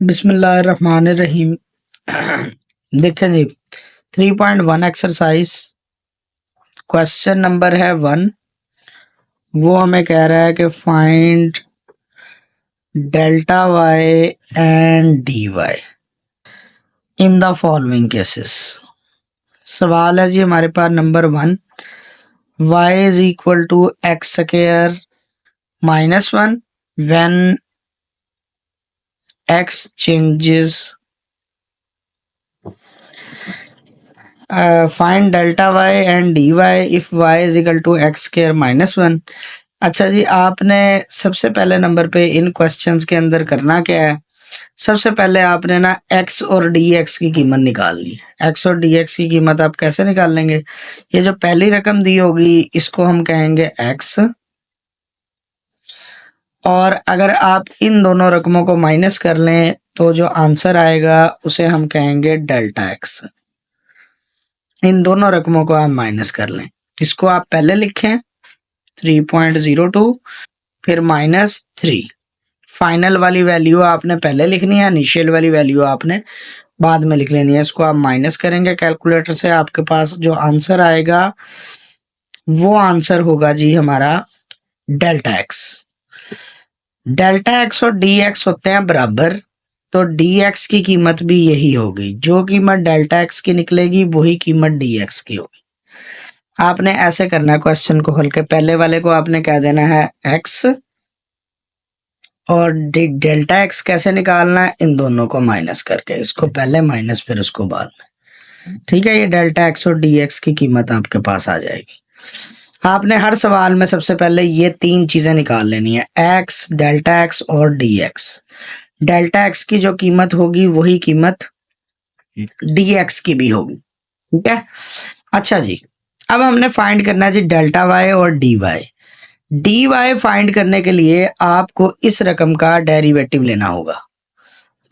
बिस्मिल्लाहिर्रहमानिर्रहीम। देखें जी, 3.1 exercise question number है 1। वो हमें कह रहा है कि find delta Y and D Y in the following cases. सवाल है जी हमारे पास number 1, Y is equal to x square -1 when X changes. Find delta Y and D Y if Y is equal to x square -1। अच्छा जी, आपने सबसे पहले number पे इन क्वेश्चंस के अंदर करना क्या है, सबसे पहले आपने ना x और dx की कीमत निकालनी है। x और dx की कीमत आप कैसे निकाल लेंगे? ये जो पहली रकम दी होगी इसको हम कहेंगे x, और अगर आप इन दोनों रकमों को माइनस कर लें तो जो आंसर आएगा उसे हम कहेंगे डेल्टा x। इन दोनों रकमों को आप माइनस कर लें, इसको आप पहले लिखें 3.02 फिर -3। फाइनल वाली वैल्यू आपने पहले लिखनी है, इनिशियल वाली वैल्यू आपने बाद में लिख लेनी है। इसको आप माइनस करेंगे कैलकुलेटर से, आपके पास जो आंसर आएगा वो आंसर होगा जी हमारा डेल्टा एक्स। डेल्टा एक्स और डी एक्स होते हैं बराबर, तो डी एक्स की कीमत भी यही होगी। जो कीमत डेल्टा एक्स की निकलेगी वही कीमत डी एक्स की होगी। आपने ऐसे करना है क्वेश्चन को हल के, पहले वाले को आपने कह देना है एक्स, और डेल्टा एक्स कैसे निकालना है, इन दोनों को माइनस करके, इसको पहले माइनस फिर उसको बाद में। ठीक है, ये डेल्टा एक्स और डी एक्स की कीमत आपके पास आ जाएगी। आपने हर सवाल में सबसे पहले ये तीन चीजें निकाल लेनी है, एक्स, डेल्टा एक्स और डी एक्स। डेल्टा एक्स की जो कीमत होगी वही कीमत डी एक्स की भी होगी। ठीक है, अच्छा जी, अब हमने फाइंड करना है जी डेल्टा वाई और d y. D Y find करने के लिए आपको इस रकम का डेरिवेटिव लेना होगा,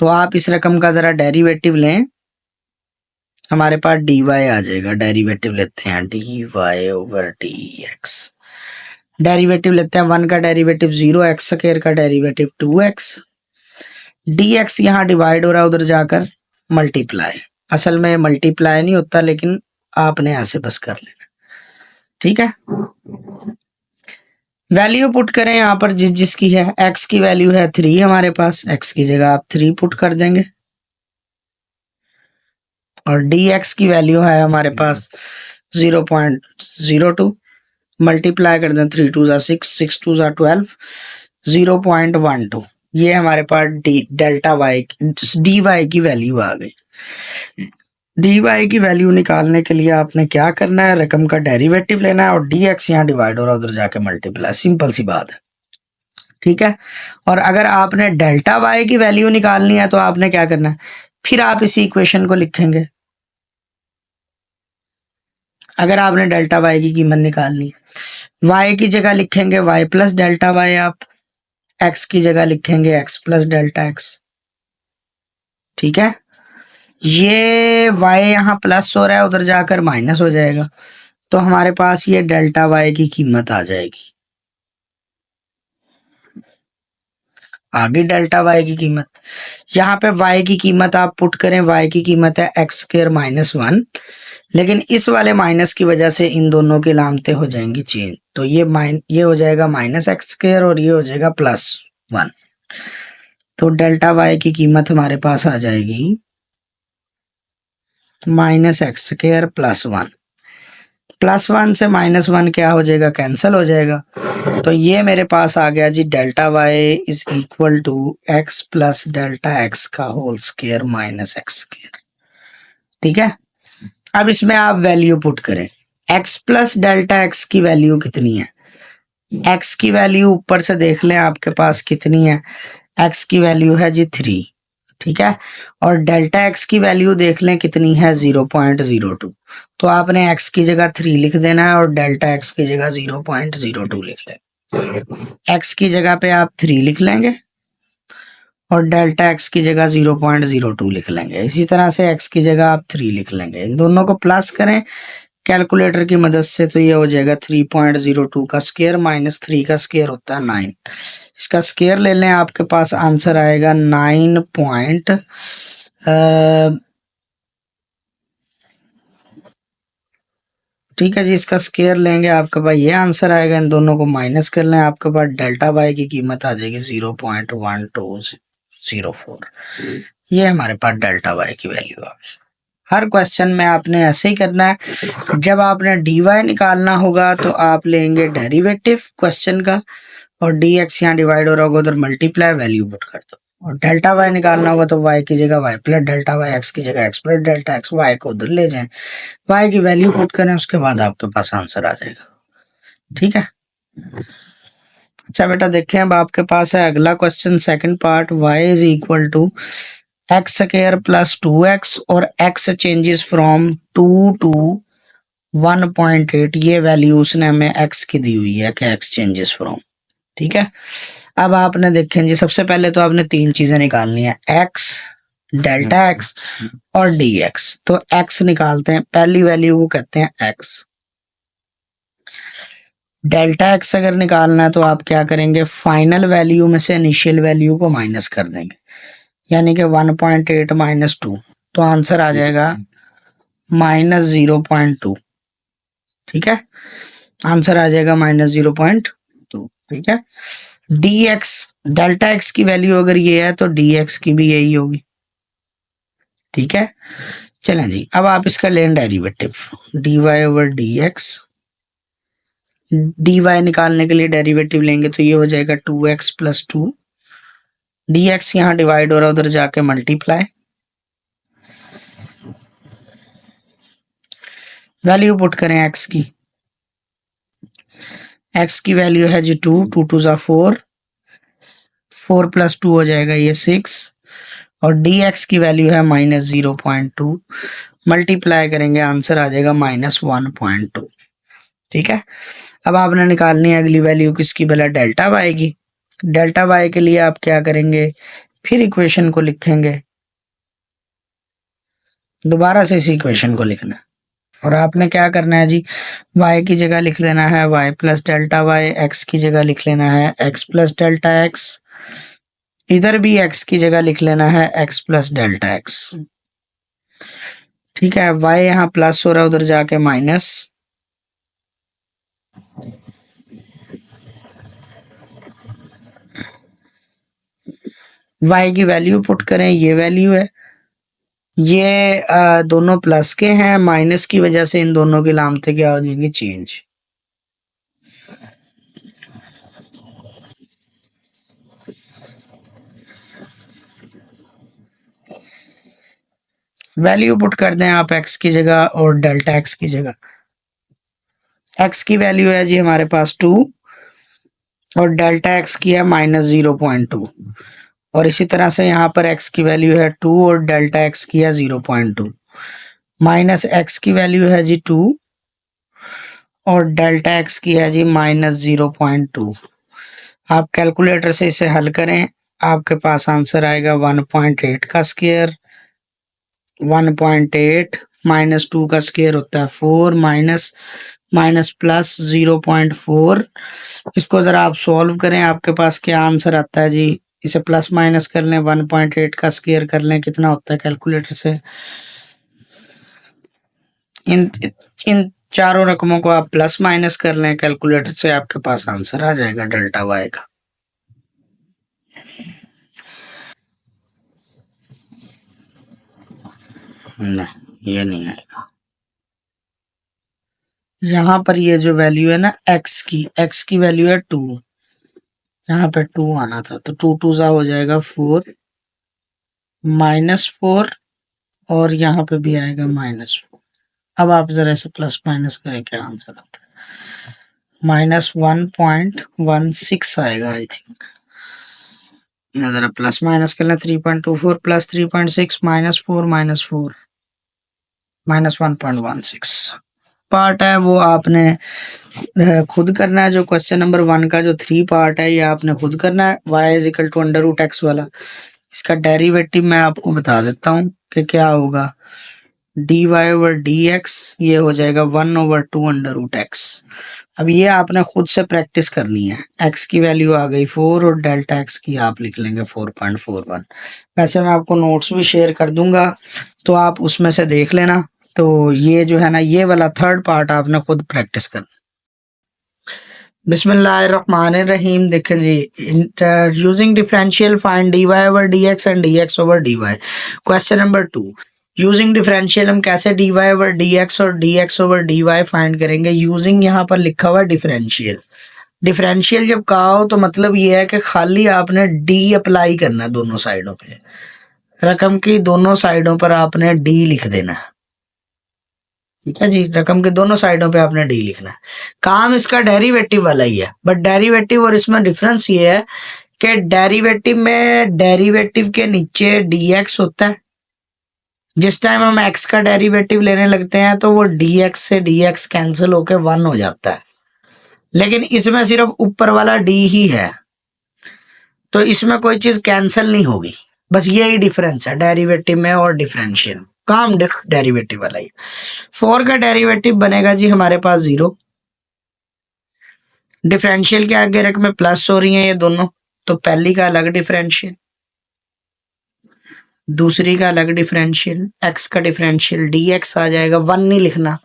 तो आप इस रकम का जरा डेरिवेटिव लें। हमारे पास डी वाई आ जाएगा, डेरिवेटिव लेते हैं d Y over D x. Derivative लेते हैं, 1 का डेरिवेटिव 0, एक्स स्क्वायर का डेरिवेटिव 2x। डी एक्स यहाँ डिवाइड हो रहा है, उधर जाकर मल्टीप्लाई। असल में मल्टीप्लाई नहीं होता, लेकिन आपने ऐसे बस कर लेना। ठीक है, वैल्यू पुट करें यहाँ पर जिस जिसकी है। x की वैल्यू है 3 हमारे पास, x की जगह आप 3 पुट कर देंगे, और dx की वैल्यू है हमारे पास 0.02। मल्टीप्लाई कर दें, 3 2 6, 6 2 12, 0.12। ये हमारे पास डेल्टा वाई डी वाई की वैल्यू आ गई। डी वाई की वैल्यू निकालने के लिए आपने क्या करना है, रकम का डेरिवेटिव लेना है, और डी एक्स यहाँ डिवाइड हो रहा है, उधर जाके मल्टीप्लाई। सिंपल सी बात है। ठीक है, और अगर आपने डेल्टा वाई की वैल्यू निकालनी है तो आपने क्या करना है, फिर आप इसी इक्वेशन को लिखेंगे। अगर आपने डेल्टा वाई की कीमत निकालनी है, वाई की जगह लिखेंगे वाई प्लस डेल्टा वाई, आप एक्स की जगह लिखेंगे एक्स प्लस डेल्टा एक्स। ठीक है, ये वाई यहाँ प्लस हो रहा है, उधर जाकर माइनस हो जाएगा, तो हमारे पास ये डेल्टा वाई की कीमत आ जाएगी। आगे डेल्टा वाई की कीमत, यहाँ पे वाई की कीमत आप पुट करें, वाई की कीमत है एक्स स्क्वायर -1, लेकिन इस वाले माइनस की वजह से इन दोनों की लामतें हो जाएंगी चेंज, तो ये हो जाएगा -x स्क्वायर और ये हो जाएगा +1। तो डेल्टा वाई की कीमत हमारे पास आ जाएगी -x स्क्वायर +1। +1 से -1 क्या हो जाएगा, कैंसिल हो जाएगा। तो ये मेरे पास आ गया जी delta Y is equal to x plus delta X का होल स्क्वायर -x स्क्वायर। ठीक है, अब इसमें आप वैल्यू पुट करें, x प्लस डेल्टा एक्स की वैल्यू कितनी है, x की वैल्यू ऊपर से देख लें आपके पास कितनी है, x की वैल्यू है जी 3। ठीक है, और डेल्टा x की वैल्यू देख लें कितनी है 0.02, तो आपने x की जगह 3 लिख देना है और डेल्टा x की जगह 0.02 लिख लें। x की जगह पे आप 3 लिख लेंगे और डेल्टा x की जगह 0.02 लिख लेंगे। इसी तरह से x की जगह आप 3 लिख लेंगे, इन दोनों को प्लस करें, कैलकुलेटर की मदद से तो ये हो जाएगा 3.02 का स्क्वायर माइनस 3 का स्क्वायर होता है 9। इसका स्क्वायर ले लें, आपके पास आंसर आएगा 9 पॉइंट ठीक है जी। इसका स्क्वायर लेंगे, आपके पास ये आंसर आएगा। इन दोनों को माइनस कर लें, आपके पास डेल्टा वाई की कीमत आ जाएगी 0.1204। ये हमारे पास डेल्टा वाई की वैल्यू आ गई। हर क्वेश्चन में आपने ऐसे ही करना है। जब आपने डी वाई निकालना होगा तो आप लेंगे डेरिवेटिव क्वेश्चन का, और डी एक्स यहाँ डिवाइड हो रहा होगा, उधर मल्टीप्लाई वैल्यू पुट कर दो। और डेल्टा वाई निकालना होगा तो वाई की जगह y plus delta y, x की जगह x plus delta x, y को उधर ले जाएं, वाई की वैल्यू पुट करें, उसके बाद आपके पास आंसर आ जाएगा। ठीक है। अच्छा बेटा देखें, अब आपके पास है अगला question second part. y is equal to x square plus 2x और x चेंजेस फ्रॉम 2 टू 1.8। ये वैल्यू उसने हमें x की दी हुई है कि x चेंजेस फ्रॉम। ठीक है। अब आपने देखें जी, सबसे पहले तो आपने तीन चीजें निकालनी है, x, डेल्टा x और dx। तो x निकालते हैं, पहली वैल्यू को कहते हैं x। डेल्टा एक्स अगर निकालना है तो आप क्या करेंगे, फाइनल वैल्यू में से इनिशियल वैल्यू को माइनस कर देंगे, यानी कि 1.8 माइनस 2, तो आंसर आ जाएगा माइनस 0.2। ठीक है, आंसर आ जाएगा माइनस 0.2। ठीक है। डी एक्स, डेल्टा एक्स की वैल्यू अगर ये है तो डी एक्स की भी यही होगी। ठीक है। चलें जी, अब आप इसका लें derivative, d Y over D x. D Y निकालने के लिए डेरिवेटिव लेंगे तो ये हो जाएगा 2x प्लस 2। डी एक्स यहाँ डिवाइड हो रहा है, उधर जाके मल्टीप्लाई, वैल्यू पुट करें x की। x की वैल्यू है जी 2, 2 टू जा 4, 4 प्लस 2 हो जाएगा ये 6, और dx की वैल्यू है माइनस 0.2। मल्टीप्लाई करेंगे, आंसर आ जाएगा माइनस 1.2। ठीक है। अब आपने निकालनी है अगली वैल्यू किसकी, भला डेल्टा वाई की। डेल्टा वाई के लिए आप क्या करेंगे, फिर इक्वेशन को लिखेंगे, दोबारा से इस इक्वेशन को लिखना है। और आपने क्या करना है जी, y की जगह लिख लेना है y plus delta y, x की जगह लिख लेना है x प्लस डेल्टा एक्स, इधर भी x की जगह लिख लेना है x प्लस डेल्टा एक्स। ठीक है। y यहाँ प्लस हो रहा है, उधर जाके माइनस, y की वैल्यू पुट करें, ये वैल्यू है, ये दोनों प्लस के हैं, माइनस की वजह से इन दोनों की अलामतें क्या हो जाएंगी, चेंज। वैल्यू पुट कर दें आप x की जगह और डेल्टा x की जगह। x की वैल्यू है जी हमारे पास 2, और डेल्टा x की है माइनस 0.2, और इसी तरह से यहाँ पर x की वैल्यू है 2 और डेल्टा x की है 0.2, माइनस x की वैल्यू है जी 2 और डेल्टा x की है जी माइनस 0.2। आप कैलकुलेटर से इसे हल करें, आपके पास आंसर आएगा 1.8 का स्क्वायर, 1.8 माइनस 2 का स्क्वायर होता है 4, माइनस माइनस प्लस 0.4। इसको जरा आप सॉल्व करें, आपके पास क्या आंसर आता है जी, इसे प्लस माइनस कर लें, 1.8 का स्क्वायर कर लें, कितना होता है कैलकुलेटर से। इन इन चारों रकमों को आप प्लस माइनस कर लें कैलकुलेटर से, आपके पास आंसर आ जाएगा डेल्टा वाई का। नहीं, ये नहीं आएगा। यहाँ पर ये जो वैल्यू है ना x की वैल्यू है 2, यहाँ पे 2 आना था, तो 2 2 सा हो जाएगा 4, माइनस 4, और यहाँ पे भी आएगा माइनस 4। अब आप जरा से प्लस माइनस करें, क्या आंसर आता है, माइनस 1.16 आएगा आई थिंक। जरा प्लस माइनस कर लें, 3.24 plus 3.6 minus 4 minus 4 minus 1.16। Part है वो आपने खुद करना है, जो क्वेश्चन नंबर 1 का जो 3 पार्ट है ये आपने खुद करना है। y is equal to under root x वाला, इसका डेरिवेटिव मैं आपको बता देता हूँ कि क्या होगा। D Y over D x, ये हो जाएगा 1/2 अंडर रूट एक्स। अब ये आपने खुद से प्रैक्टिस करनी है। एक्स की वैल्यू आ गई 4 और डेल्टा एक्स की आप लिख लेंगे 4.41। वैसे मैं आपको नोट्स भी शेयर कर दूंगा तो आप उसमें से देख लेना। तो ये जो है ना, ये वाला थर्ड पार्ट आपने खुद प्रैक्टिस करना। बिस्मिल्लाहिर्रहमानिर्रहीम। देखें जी, using differential find D Y over D X and D X over D Y. Question number 2, using differential हम कैसे D Y over D X और D X over D Y find करेंगे। यूजिंग यहाँ पर लिखा हुआ है डिफरेंशियल। डिफरेंशियल जब कहा हो तो मतलब ये है कि खाली आपने डी अप्लाई करना है दोनों साइडों पे, रकम की दोनों साइडों पर आपने डी लिख देना है। ठीक है जी, रकम के दोनों साइडों पे आपने डी लिखना है। काम इसका डेरिवेटिव वाला ही है, बट डेरिवेटिव और इसमें डिफरेंस ये है कि डेरिवेटिव में डेरिवेटिव के नीचे dx होता है। जिस टाइम हम x का डेरिवेटिव लेने लगते हैं तो वो dx से dx कैंसिल होकर 1 हो जाता है, लेकिन इसमें सिर्फ ऊपर वाला d ही है, तो इसमें कोई चीज कैंसिल नहीं होगी। बस यही डिफरेंस है डेरिवेटिव में और डिफरेंशियल। काम डेरिवेटिव वाला ही। 4 का डेरिवेटिव बनेगा जी हमारे पास 0। डिफरेंशियल के आगे रकम में प्लस हो रही हैं ये दोनों, तो पहली का अलग डिफरेंशियल, दूसरी का अलग डिफरेंशियल। एक्स का डिफरेंशियल dx आ जाएगा, 1 नहीं लिखना।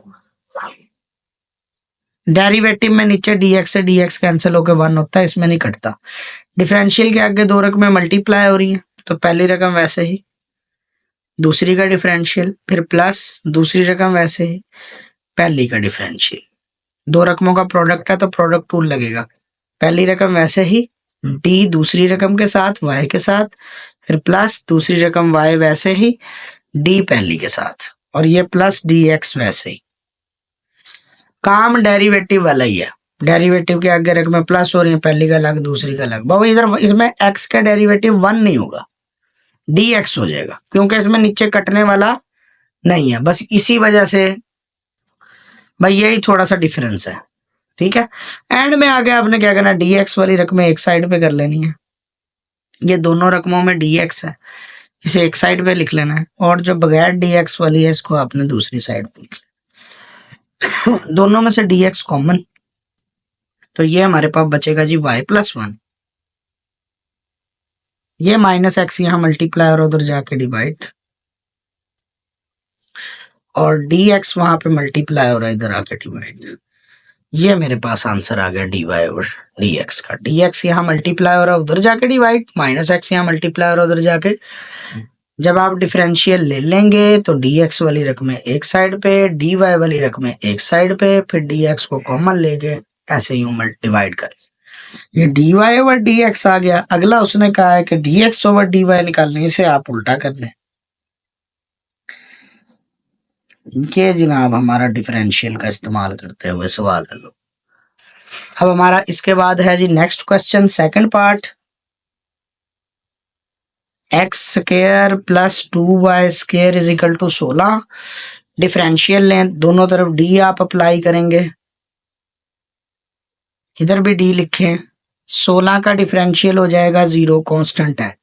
डेरिवेटिव में नीचे dx से dx कैंसिल होकर 1 होता है, इसमें नहीं कटता। डिफरेंशियल के आगे दो रकमें मल्टीप्लाई हो रही हैं, तो पहली रकम वैसे ही, दूसरी का डिफरेंशियल, फिर प्लस दूसरी रकम वैसे ही, पहली का डिफरेंशियल। दो रकमों का प्रोडक्ट है तो प्रोडक्ट रूल लगेगा। पहली रकम वैसे ही, डी दूसरी रकम के साथ वाई के साथ, फिर प्लस दूसरी रकम वाई वैसे ही, डी पहली के साथ, और ये प्लस डी एक्स वैसे ही। काम डेरिवेटिव वाला ही है। डेरिवेटिव के आगे रकमें प्लस हो रही है, पहली का अलग दूसरी का अलग। बाबू इधर इसमें एक्स का डेरिवेटिव 1 नहीं होगा, डी एक्स हो जाएगा, क्योंकि इसमें नीचे कटने वाला नहीं है। बस इसी वजह से भाई यही थोड़ा सा डिफरेंस है। ठीक है, एंड में आगे आपने क्या करना, डी एक्स वाली रकमें एक साइड पे कर लेनी है। ये दोनों रकमों में डी एक्स है, इसे एक साइड पे लिख लेना है, और जो बगैर डी एक्स वाली है इसको आपने दूसरी साइड पे लिख लेना। दोनों में से डी एक्स कॉमन, तो ये हमारे पास बचेगा जी y+1। ये माइनस एक्स यहाँ मल्टीप्लाई और उधर जाके डिवाइड, और डी एक्स वहां पे मल्टीप्लाई हो रहा है, इधर आके डिवाइड। ये मेरे पास आंसर आ गया D Y over D x का। डी एक्स यहाँ मल्टीप्लाई हो रहा है, उधर जाके डिवाइड, माइनस एक्स यहाँ मल्टीप्लाई हो रहा है, उधर जाके। जब आप डिफरेंशियल ले लेंगे तो डी एक्स वाली रकमें एक साइड पे, डी वाई वाली रकमें एक साइड पे, फिर डी एक्स को कॉमन लेके ऐसे ही डिवाइड करें। ये D Y over D X आ गया। अगला उसने कहा है कि D X over D Y निकालने से आप उल्टा कर दें। ये जनाब हमारा डिफरेंशियल का इस्तेमाल करते हुए सवाल है। लो अब हमारा इसके बाद है जी next question, second part. X square plus 2y square is equal to 16। Differential लें, दोनों तरफ डी आप अप्लाई करेंगे, इधर भी डी लिखें। 16 का डिफरेंशियल हो जाएगा 0, कांस्टेंट है।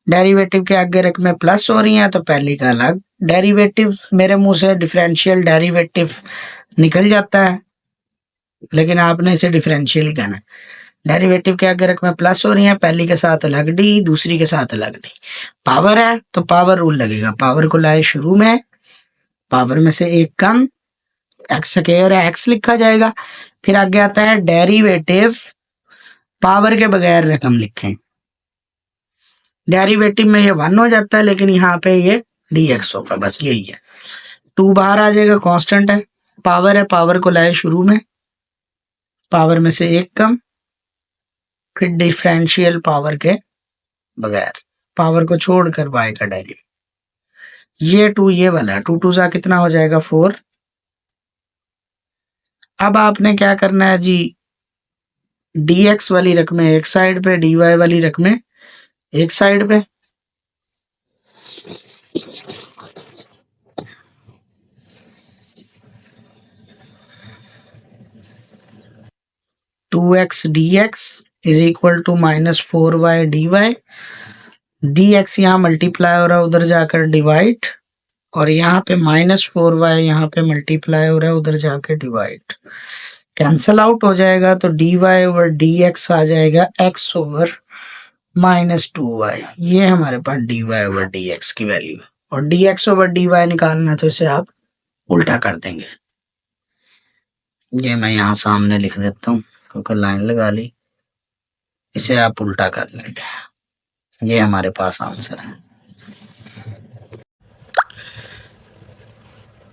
डेरिवेटिव के आगे रकमें प्लस हो रही हैं, तो पहली का अलग डेरिवेटिव। मेरे मुंह से डिफरेंशियल डेरिवेटिव निकल जाता है, लेकिन आपने इसे डिफरेंशियल ही कहना है। डेरिवेटिव के आगे रकमें प्लस हो रही हैं, पहली के साथ अलग डी, दूसरी के साथ अलग डी। पावर है तो पावर रूल लगेगा, पावर को लाए शुरू में, पावर में से एक कम, एक्स स्क्वायर है एक्स लिखा जाएगा। फिर आगे आता है डेरिवेटिव, पावर के बगैर रकम लिखें। डेरिवेटिव में ये 1 हो जाता है, लेकिन यहाँ पे ये dx होगा, बस यही है। 2 बाहर आ जाएगा, कांस्टेंट है। पावर है, पावर को लाए शुरू में, पावर में से एक कम, फिर डिफरेंशियल पावर के बगैर, पावर को छोड़कर y का डेरिवेटिव। ये 2 ये वाला है, 2 2 सा कितना हो जाएगा 4। अब आपने क्या करना है जी, dx वाली रकमें एक साइड पे, dy वाली रकमें एक साइड पे। Two x d x is equal to -4y dy। D x यहाँ मल्टीप्लाई हो रहा है, उधर जाकर डिवाइड, और यहाँ पे -4y यहाँ पे मल्टीप्लाई हो रहा है, उधर जाके डिवाइड, कैंसल आउट हो जाएगा तो dy ओवर dx आ जाएगा x ओवर -2y। ये हमारे पास dy ओवर dx की वैल्यू है। और dx ओवर dy निकालना तो इसे आप उल्टा कर देंगे। ये मैं यहाँ सामने लिख देता हूँ क्योंकि लाइन लगा ली, इसे आप उल्टा कर लेंगे। ये हमारे पास आंसर है।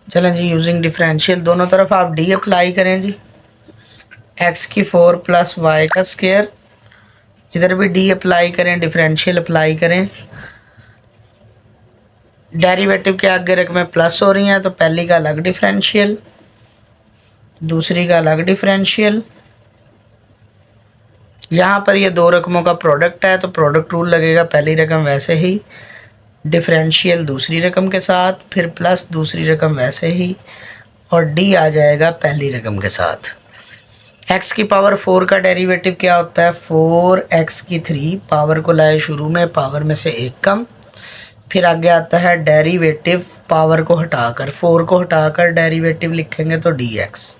चलें जी, यूजिंग डिफरेंशियल दोनों तरफ आप डी अप्लाई करें जी, x की 4 प्लस वाई का स्क्वायर, इधर भी डी अप्लाई करें, डिफरेंशियल अप्लाई करें। डेरिवेटिव के आगे रकमें प्लस हो रही हैं तो पहली का अलग डिफरेंशियल, दूसरी का अलग डिफरेंशियल। यहाँ पर ये दो रकमों का प्रोडक्ट है तो प्रोडक्ट रूल लगेगा, पहली रकम वैसे ही, डिफरेंशियल दूसरी रकम के साथ, फिर प्लस दूसरी रकम वैसे ही, और डी आ जाएगा पहली रकम के साथ। x की पावर 4 का डेरिवेटिव क्या होता है, 4x की 3, पावर को लाए शुरू में, पावर में से एक कम, फिर आगे आता है डेरिवेटिव, पावर को हटाकर 4 को हटाकर डेरिवेटिव लिखेंगे तो dx।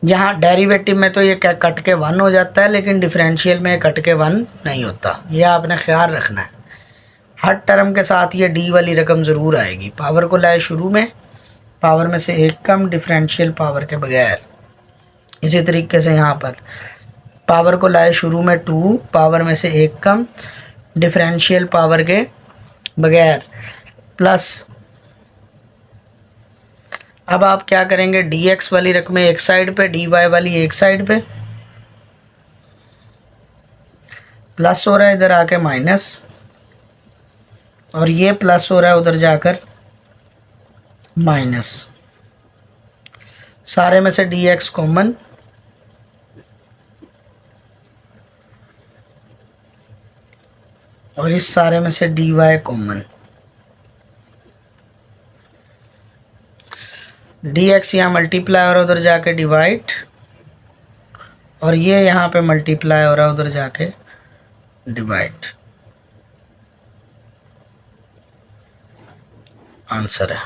यहाँ डेरिवेटिव में तो ये कट के 1 हो जाता है, लेकिन डिफरेंशियल में कट के 1 नहीं होता, ये आपने ख्याल रखना है। हर टर्म के साथ ये डी वाली रकम ज़रूर आएगी, पावर को लाए शुरू में, पावर में से एक कम, डिफरेंशियल पावर के बगैर। इसी तरीके से यहाँ पर पावर को लाए शुरू में 2, पावर में से एक कम, डिफरेंशियल पावर के बगैर, प्लस। अब आप क्या करेंगे, dx वाली रकमें एक साइड पे, dy वाली एक साइड पे, प्लस हो रहा है इधर आके माइनस, और ये प्लस हो रहा है उधर जाकर माइनस। सारे में से dx कॉमन, और इस सारे में से dy कॉमन। dx यहाँ मल्टीप्लाई हो रहा है उधर जाके डिवाइड, और ये यहाँ पे मल्टीप्लाई हो रहा है उधर जाके डिवाइड। आंसर है।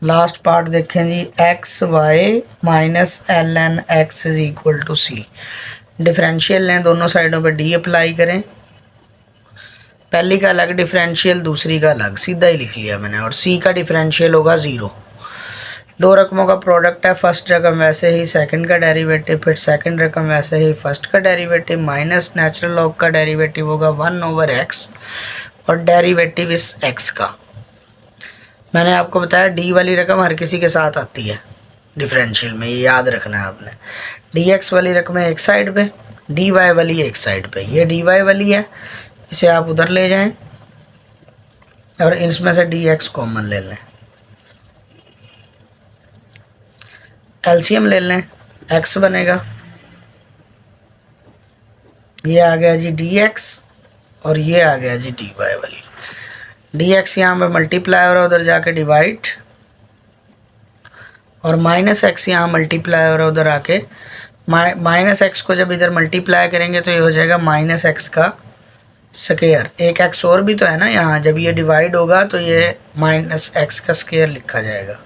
लास्ट पार्ट देखें जी, X Y minus L N X is equal to C. Differential लें, दोनों साइडों पे डी अप्लाई करें, पहली का अलग डिफरेंशियल, दूसरी का अलग, सीधा ही लिख लिया मैंने। और सी का डिफरेंशियल होगा 0। दो रकमों का प्रोडक्ट है, फर्स्ट रकम वैसे ही, सेकंड का डेरिवेटिव, फिर सेकंड रकम वैसे ही, फर्स्ट का डेरिवेटिव माइनस नेचुरल लॉग का डेरिवेटिव होगा 1 ओवर एक्स, और डेरिवेटिव इस एक्स का। मैंने आपको बताया डी वाली रकम हर किसी के साथ आती है डिफरेंशियल में, ये याद रखना है आपने। डी एक्स वाली रकमें एक साइड पे, डी वाई वाली एक साइड पे। ये डी वाई वाली है, इसे आप उधर ले जाएं, और इसमें से डी एक्स कॉमन ले लें, एलसीएम ले लें, एक्स बनेगा, ये आ गया जी डी एक्स, और ये आ गया जी डी वाई वाली। डी एक्स यहाँ पे मल्टीप्लाई हो रहा है उधर जाके डिवाइड, और माइनस एक्स यहाँ मल्टीप्लाई हो रहा है उधर आके माइनस एक्स को जब इधर मल्टीप्लाई करेंगे तो ये हो जाएगा माइनस एक्स का स्क्वायर। एक एक्स और भी तो है ना यहाँ, जब ये डिवाइड होगा तो ये माइनस एक्स का स्क्वायर लिखा जाएगा।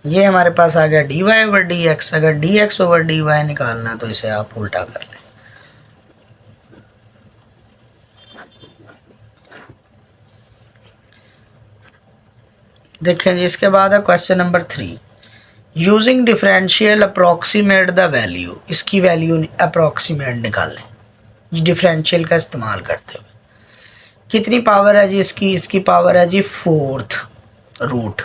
ये हमारे पास आ गया D Y over D X. अगर D X over D Y निकालना तो इसे आप उल्टा कर लें। देखें जी, इसके बाद है question number 3, using differential approximate the value. इसकी वैल्यू अप्रोक्सीमेट निकालें डिफरेंशियल का इस्तेमाल करते हुए। कितनी पावर है जी इसकी, इसकी पावर है जी 4th रूट,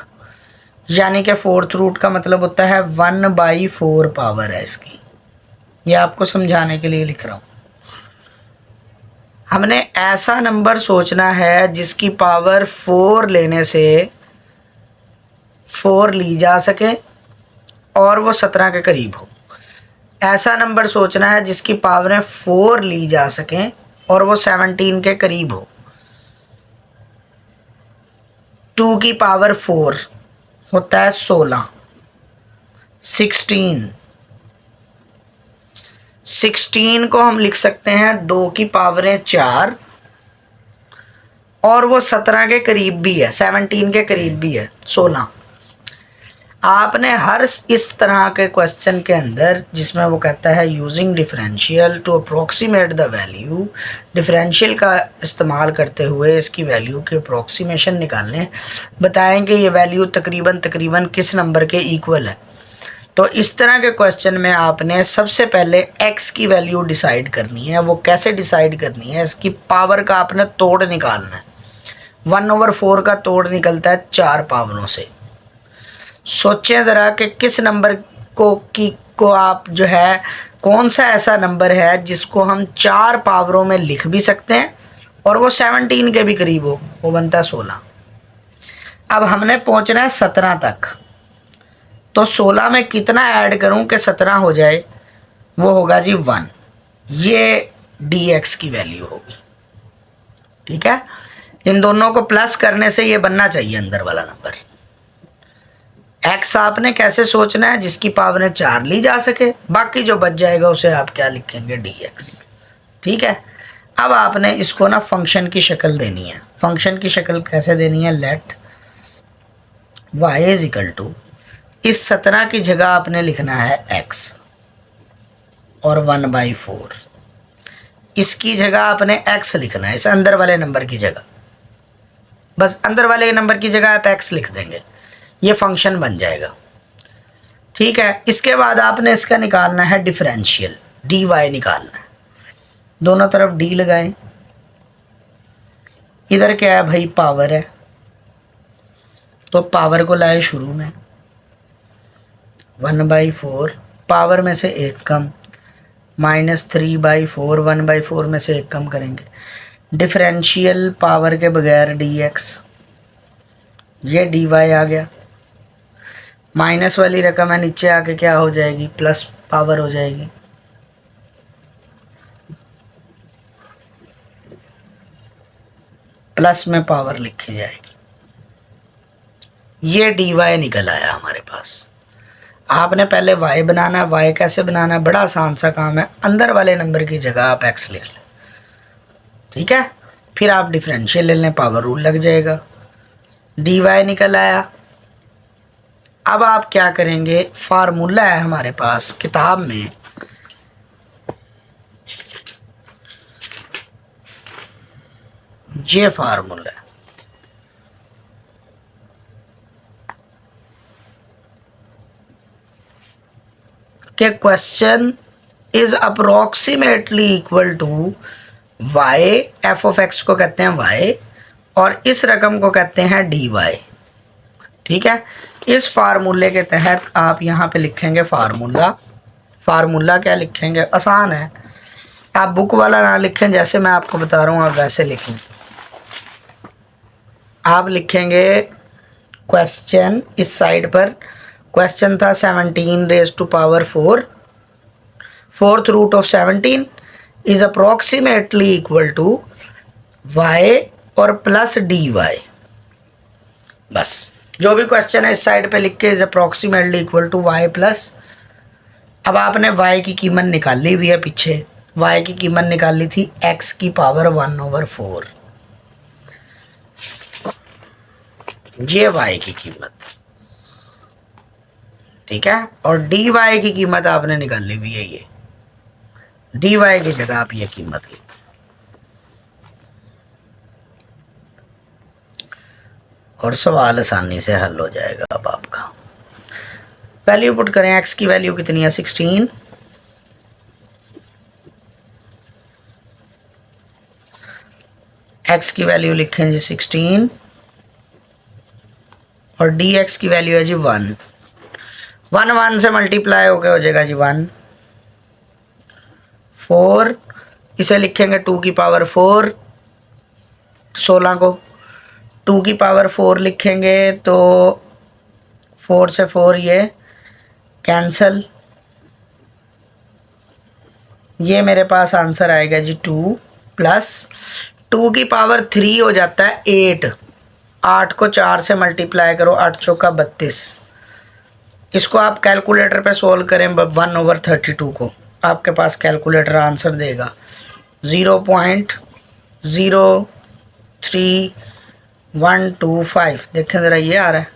यानी कि 4th रूट का मतलब होता है 1/4 पावर है इसकी। ये आपको समझाने के लिए लिख रहा हूँ। हमने ऐसा नंबर सोचना है जिसकी पावर 4 लेने से 4 ली जा सके और वो 17 के करीब हो। ऐसा नंबर सोचना है जिसकी पावरें 4 ली जा सकें और वो 17 के करीब हो। 2 की पावर 4 होता है 16, 16 को हम लिख सकते हैं 2 की पावरें 4 और वो 17 के करीब भी है, 17 के करीब भी है, 16। आपने हर इस तरह के क्वेश्चन के अंदर जिसमें वो कहता है using differential to approximate the value, differential का इस्तेमाल करते हुए इसकी वैल्यू के अप्रोक्सीमेशन निकालने, बताएंगे ये वैल्यू तकरीबन तकरीबन किस नंबर के इक्वल है। तो इस तरह के क्वेश्चन में आपने सबसे पहले x की वैल्यू डिसाइड करनी है। वो कैसे डिसाइड करनी है, इसकी पावर का आपने तोड़ निकालना है। 1/4 का तोड़ निकलता है 4 पावरों से। सोचें ज़रा कि किस नंबर को आप जो है, कौन सा ऐसा नंबर है जिसको हम 4 पावरों में लिख भी सकते हैं और वो 17 के भी करीब हो, वो बनता है 16। अब हमने पहुंचना है 17 तक, तो 16 में कितना ऐड करूं कि 17 हो जाए, वो होगा जी 1। ये dx की वैल्यू होगी, ठीक है। इन दोनों को प्लस करने से ये बनना चाहिए अंदर वाला नंबर। x आपने कैसे सोचना है, जिसकी पावर 4 ली जा सके, बाकी जो बच जाएगा उसे आप क्या लिखेंगे, dx, ठीक है। अब आपने इसको ना फंक्शन की शक्ल देनी है। फंक्शन की शक्ल कैसे देनी है, let y is equal to, इस 17 की जगह आपने लिखना है x और 1/4, इसकी जगह आपने x लिखना है, इस अंदर वाले नंबर की जगह, बस अंदर वाले नंबर की जगह आप x लिख देंगे, ये फंक्शन बन जाएगा, ठीक है। इसके बाद आपने इसका निकालना है डिफरेंशियल, dy निकालना है। दोनों तरफ d लगाएं। इधर क्या है भाई, पावर है, तो पावर को लाए शुरू में, 1/4 पावर में से 1 कम, -3/4 1/4 में से 1 कम करेंगे। डिफरेंशियल पावर के बगैर dx, ये dy आ गया। माइनस वाली रकम है, नीचे आके क्या हो जाएगी, प्लस पावर हो जाएगी। प्लस में पावर लिखी जाएगी। ये dy निकल आया हमारे पास। आपने पहले y बनाना है। y कैसे बनाना है, बड़ा आसान सा काम है। अंदर वाले नंबर की जगह आप x लिख लें, ठीक है। फिर आप डिफरेंशियल ले लें, पावर रूल लग जाएगा। dy निकल आया। अब आप क्या करेंगे, फार्मूला है हमारे पास किताब में, ये फार्मूला है, कि question is approximately equal to y, f of x को कहते हैं y और इस रकम को कहते हैं dy, ठीक है। इस फार्मूले के तहत आप यहाँ पे लिखेंगे फार्मूला। फार्मूला क्या लिखेंगे, आसान है, आप बुक वाला ना लिखें, जैसे मैं आपको बता रहा हूँ आप वैसे लिखें। आप लिखेंगे क्वेश्चन, इस साइड पर क्वेश्चन था 17⁴, 4th root of 17 is approximately equal to y और प्लस dy। बस जो भी क्वेश्चन है इस साइड पे लिख के, is approximately equal to y plus, अब आपने y की कीमत निकाली हुई है पीछे। y की कीमत निकाली थी x की पावर 1/4, ये y की कीमत, ठीक है। और dy की कीमत आपने निकाली हुई है, ये dy की जगह आप ये कीमत लिख, और सवाल आसानी से हल हो जाएगा। अब आपका वैल्यू पुट करें, x की वैल्यू कितनी है 16, x की वैल्यू लिखें जी 16 और dx की वैल्यू है जी 1। 1 से मल्टीप्लाई होकर हो जाएगा जी 1। 4 इसे लिखेंगे 2 की पावर 4, 16 को 2 की पावर 4 लिखेंगे तो 4 से 4 ये कैंसल, ये मेरे पास आंसर आएगा जी 2 प्लस 2 की पावर 3 हो जाता है 8। 8 को 4 से मल्टीप्लाई करो, 8 चौका 32। इसको आप कैलकुलेटर पे सोल्व करें 1/32 को, आपके पास कैलकुलेटर आंसर देगा 0.0 0.3125, देखें ज़रा ये आ रहा है,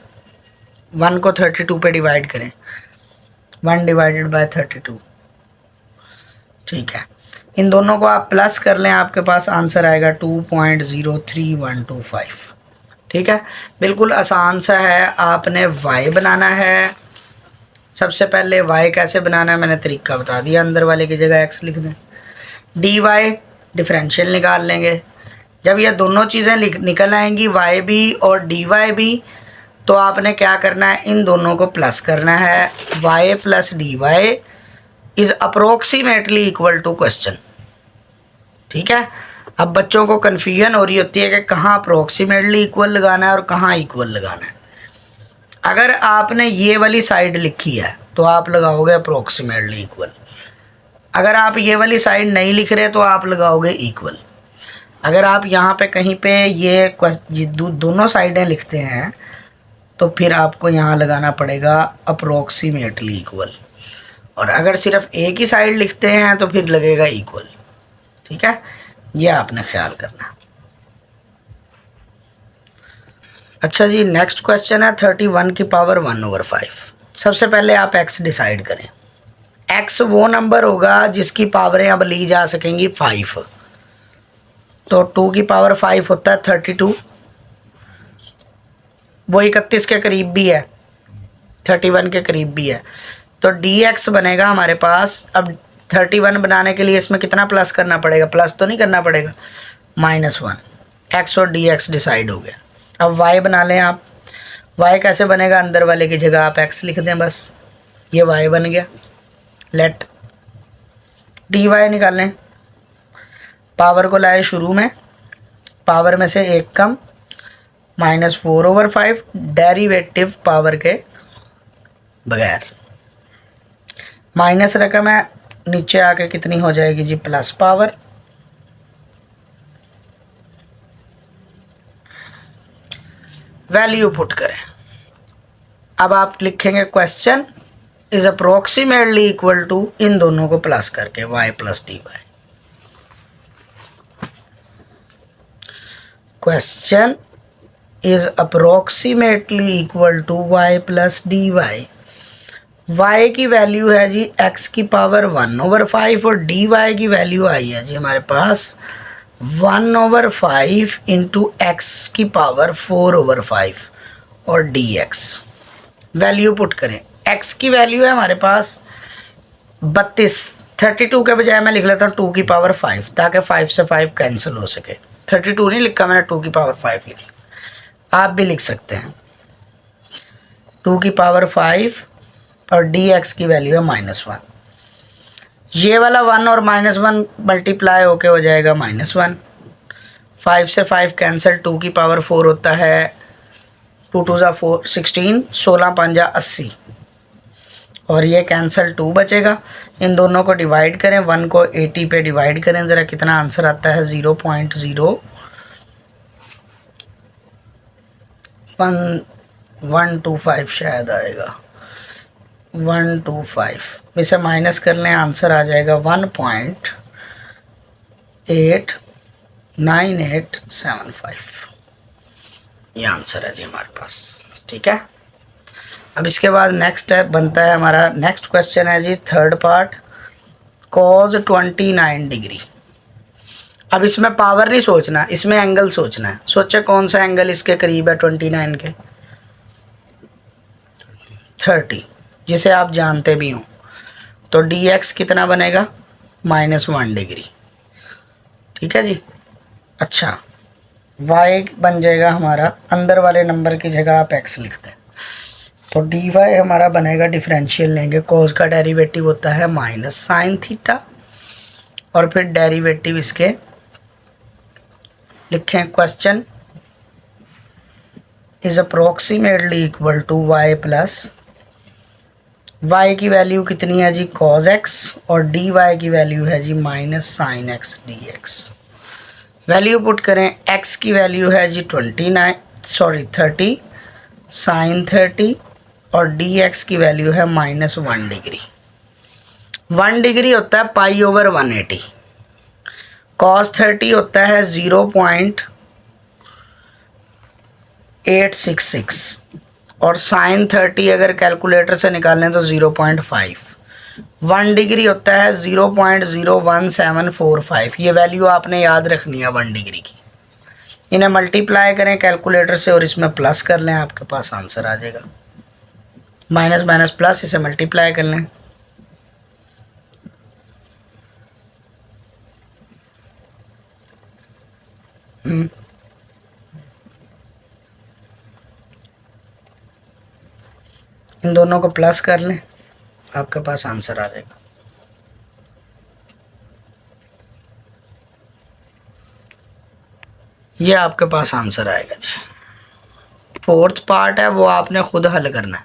1 को 32 पे डिवाइड करें, 1 डिवाइडेड बाय 32, ठीक है। इन दोनों को आप प्लस कर लें, आपके पास आंसर आएगा 2.03125, ठीक है। बिल्कुल आसान सा है। आपने y बनाना है। सबसे पहले y कैसे बनाना है मैंने तरीका बता दिया, अंदर वाले की जगह x लिख दें। dy डिफरेंशियल निकाल लेंगे। जब ये दोनों चीज़ें निकल आएंगी, y भी और dy भी, तो आपने क्या करना है, इन दोनों को प्लस करना है। y plus dy is approximately equal to question, ठीक है। अब बच्चों को कन्फ्यूजन हो रही होती है कि कहाँ अप्रोक्सीमेटली इक्वल लगाना है और कहाँ इक्वल लगाना है। अगर आपने ये वाली साइड लिखी है तो आप लगाओगे अप्रोक्सीमेटली इक्वल। अगर आप ये वाली साइड नहीं लिख रहे तो आप लगाओगे इक्वल। अगर आप यहाँ पे कहीं पे ये दोनों साइडें लिखते हैं तो फिर आपको यहाँ लगाना पड़ेगा अप्रोक्सीमेटली इक्वल, और अगर सिर्फ एक ही साइड लिखते हैं तो फिर लगेगा इक्वल, ठीक है। ये आपने ख्याल करना। अच्छा जी, नेक्स्ट क्वेश्चन है 31 की पावर 1/5। सबसे पहले आप x डिसाइड करें। x वो नंबर होगा जिसकी पावरें अब ली जा सकेंगी 5, तो 2 की पावर 5 होता है 32, वो 31 के करीब भी है, 31 के करीब भी है। तो dx बनेगा हमारे पास, अब 31 बनाने के लिए इसमें कितना प्लस करना पड़ेगा, प्लस तो नहीं करना पड़ेगा, -1। x और dx डिसाइड हो गया। अब y बना लें आप। y कैसे बनेगा, अंदर वाले की जगह आप x लिख दें बस, ये y बन गया। लेट dy निकालें। पावर को लाए शुरू में, पावर में से एक कम, -4/5 डेरिवेटिव पावर के बगैर। माइनस रकम है, नीचे आके कितनी हो जाएगी जी, प्लस पावर। वैल्यू पुट करें। अब आप लिखेंगे question is approximately equal to, इन दोनों को प्लस करके y plus dy। Question is approximately equal to y plus dy। y की वैल्यू है जी x की पावर 1/5 और dy की वैल्यू आई है जी हमारे पास 1/5 इंटू एक्स की पावर 4/5 और dx। वैल्यू पुट करें। x की वैल्यू है हमारे पास 32, 32 के बजाय मैं लिख लेता हूँ 2 की पावर 5, ताकि 5 से 5 कैंसिल हो सके। 32 नहीं लिखा मैंने, 2 की पावर 5 लिख लिया। आप भी लिख सकते हैं 2 की पावर 5 और dx की वैल्यू है -1। ये वाला 1 और -1 मल्टीप्लाई होके हो जाएगा -1। 5 से 5 कैंसिल, 2 की पावर 4 होता है 2 2 ज़ा 4 16, 16 5 ज़ा 80, और ये कैंसिल 2 बचेगा। इन दोनों को डिवाइड करें, 1 को 80 पे डिवाइड करें, ज़रा कितना आंसर आता है, 0.0125 शायद आएगा, 125 इसे माइनस कर लें, आंसर आ जाएगा 1.89875। ये आंसर है जी हमारे पास, ठीक है। अब इसके बाद नेक्स्ट है बनता है हमारा, नेक्स्ट क्वेश्चन है जी थर्ड पार्ट, cos 29 डिग्री। अब इसमें पावर नहीं सोचना, इसमें एंगल सोचना है। सोचे कौन सा एंगल इसके करीब है 29 के, 30, जिसे आप जानते भी हो। तो dx कितना बनेगा, -1 डिग्री, ठीक है जी। अच्छा, y बन जाएगा हमारा, अंदर वाले नंबर की जगह आप x लिखते हैं, तो dy हमारा बनेगा, डिफरेंशियल लेंगे, cos का डेरिवेटिव होता है -sin थीटा, और फिर डेरिवेटिव इसके लिखें। Question is approximately equal to y plus, y की वैल्यू कितनी है जी cos x, और dy की वैल्यू है जी -sin x dx। Value put करें। x की वैल्यू है जी 30 sin 30, और dx की वैल्यू है -1 डिग्री। 1 डिग्री होता है π/180, cos 30 होता है 0.125, 866 और साइन 30 अगर कैलकुलेटर से निकालें तो 0.5। 1 डिग्री होता है 0.01745। ये वैल्यू आपने याद रखनी है 1 डिग्री की। इन्हें मल्टीप्लाई करें कैलकुलेटर से और इसमें प्लस कर लें, आपके पास आंसर आ जाएगा। माइनस माइनस प्लस, इसे मल्टीप्लाई कर लें। इन दोनों को प्लस कर लें, आपके पास आंसर आ जाएगा। ये आपके पास आंसर आएगा जी। 4th पार्ट है वो आपने खुद हल करना है,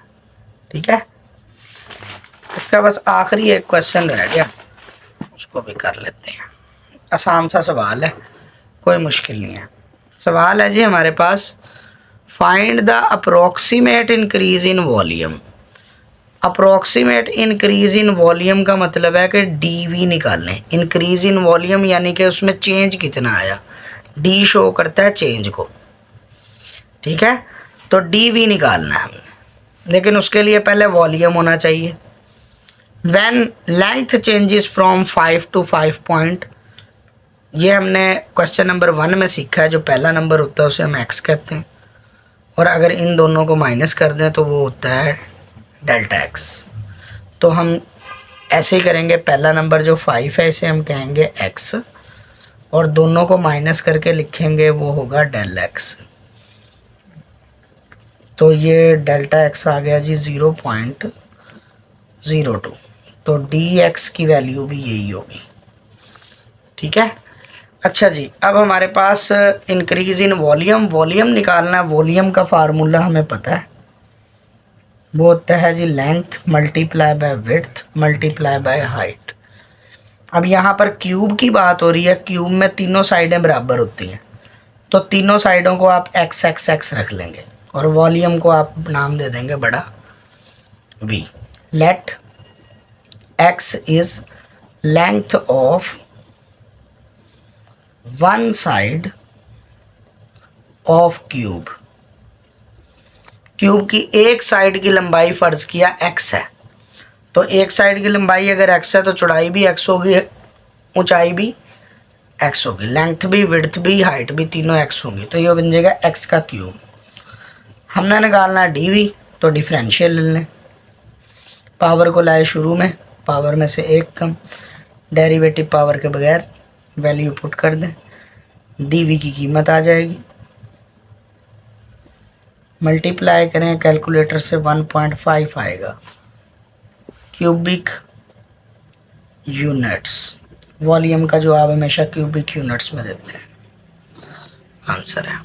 ठीक है। इसका बस आखिरी एक क्वेश्चन रह गया, उसको भी कर लेते हैं। आसान सा सवाल है, कोई मुश्किल नहीं है। सवाल है जी हमारे पास, find the approximate increase in volume. Approximate increase in volume का मतलब है कि डीवी निकालने। इंक्रीज इन वॉल्यूम यानी कि उसमें चेंज कितना आया, डी शो करता है चेंज को, ठीक है। तो डीवी निकालना है हमने, लेकिन उसके लिए पहले वॉल्यूम होना चाहिए। When length changes from 5 to 5 point, ये हमने क्वेश्चन नंबर 1 में सीखा है। जो पहला नंबर होता है उसे हम एक्स कहते हैं, और अगर इन दोनों को माइनस कर दें तो वो होता है डेल्टा एक्स। तो हम ऐसे ही करेंगे, पहला नंबर जो 5 है इसे हम कहेंगे एक्स, और दोनों को माइनस करके लिखेंगे वो होगा डेल एक्स। तो ये डेल्टा एक्स आ गया जी 0.02। तो डी एक्स की वैल्यू भी यही होगी, ठीक है। अच्छा जी, अब हमारे पास इंक्रीज इन वॉल्यूम, वॉल्यूम निकालना है। वॉल्यूम का फार्मूला हमें पता है, वो होता है जी length multiply by width multiply by height. अब यहाँ पर क्यूब की बात हो रही है, क्यूब में तीनों साइडें बराबर होती हैं, तो तीनों साइडों को आप एक्स एक्स एक्स रख लेंगे और वॉल्यूम को आप नाम दे देंगे बड़ा V. Let x is length of one side of cube. Cube की एक साइड की लंबाई फर्ज किया एक्स है, तो एक साइड की लंबाई अगर एक्स है तो चौड़ाई भी एक्स होगी, ऊंचाई भी एक्स होगी, लेंथ भी विड्थ भी हाइट भी तीनों एक्स होंगी। तो ये बन जाएगा एक्स का क्यूब। हमने निकालना है डीवी, तो डिफरेंशियल ले लें। पावर को लाए शुरू में, पावर में से एक कम, डेरिवेटिव पावर के बगैर वैल्यू पुट कर दें, डीवी की कीमत आ जाएगी। मल्टीप्लाई करें कैलकुलेटर से 1.5 आएगा क्यूबिक यूनिट्स। वॉल्यूम का जो आप हमेशा क्यूबिक यूनिट्स में देते हैं, आंसर है।